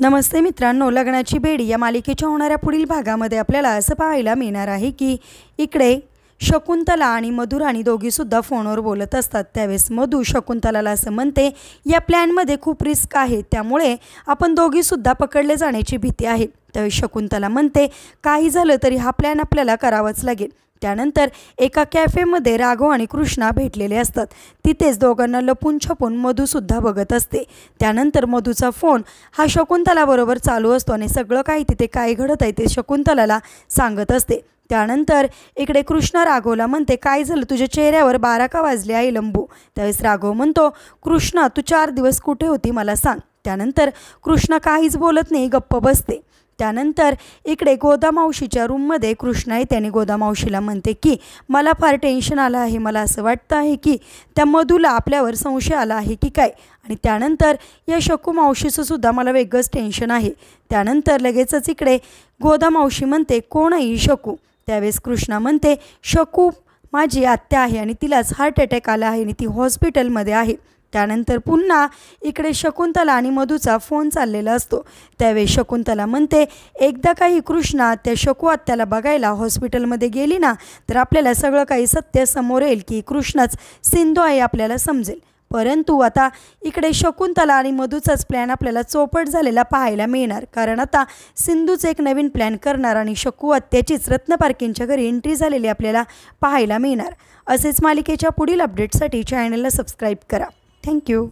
नमस्ते मित्रांनो, लग्नाची बेडी या मालिकेच्या होणाऱ्या पुढील भागामध्ये आपल्याला असं पाहायला मिळणार आहे की इकडे शकुंतला आणि मधुराणी दोघीसुद्धा फोनवर बोलत असतात। त्यावेळेस मधु शकुंतलाला असं म्हणते, या प्लॅनमध्ये खूप रिस्क आहे, त्यामुळे आपण दोघीसुद्धा पकडले जाण्याची भीती आहे। त्यावेळेस शकुंतला म्हणते, काही झालं तरी हा प्लॅन आपल्याला करावाच लागेल। त्यानंतर एका कॅफेमध्ये राघव आणि कृष्णा भेटलेले असतात। तिथेच दोघांना लपून छपून मधुसुद्धा बघत असते। त्यानंतर मधुचा फोन हा शकुंतलाबरोबर चालू असतो आणि सगळं काही तिथे काय घडत आहे ते शकुंतलाला सांगत असते। त्यानंतर इकडे कृष्णा राघवला म्हणते, काय झालं, तुझ्या चेहऱ्यावर 12 का वाजले आहे लंबू? त्यावेळेस राघव म्हणतो, कृष्णा तू 4 दिवस कुठे होती मला सांग। त्यानंतर कृष्णा काहीच बोलत नाही, गप्प बसते। त्यानंतर इकडे गोदामावशीच्या रूममध्ये कृष्णा आहे, त्याने गोदामावशीला म्हणते की मला फार टेन्शन आलं आहे, मला असं वाटतं आहे की त्या मधुला आपल्यावर संशय आला आहे की काय। आणि त्यानंतर या शकू मावशीचं सुद्धा मला वेगळंच टेन्शन आहे। त्यानंतर लगेचच इकडे गोदामावशी म्हणते, कोण आहे शकू? त्यावेळेस कृष्णा म्हणते, शकू माझी आत्या आहे आणि तिलाच हार्ट अटॅक आला आहे आणि ती हॉस्पिटलमध्ये आहे। त्यानंतर पुन्हा इकडे शकुंतला आणि मधुचा फोन चाललेला असतो। त्यावेळेस शकुंतला म्हणते, एकदा काही कृष्णा त्या शकू आत्याला बघायला हॉस्पिटलमध्ये गेली ना, तर आपल्याला सगळं काही सत्य समोर येईल की कृष्णाच सिंधू आहे, आपल्याला समजेल। परंतु आता इकडे शकुंतला आणि मधुचाच प्लॅन आपल्याला चौपट झालेला पाहायला मिळणार, कारण आता सिंधूच एक नवीन प्लॅन करणार आणि शकू आत्याचीच रत्न पारखेंच्या घरी एंट्री झालेली आपल्याला पाहायला मिळणार। असेच मालिकेच्या पुढील अपडेटसाठी चॅनलला सबस्क्राईब करा। थँक्यू।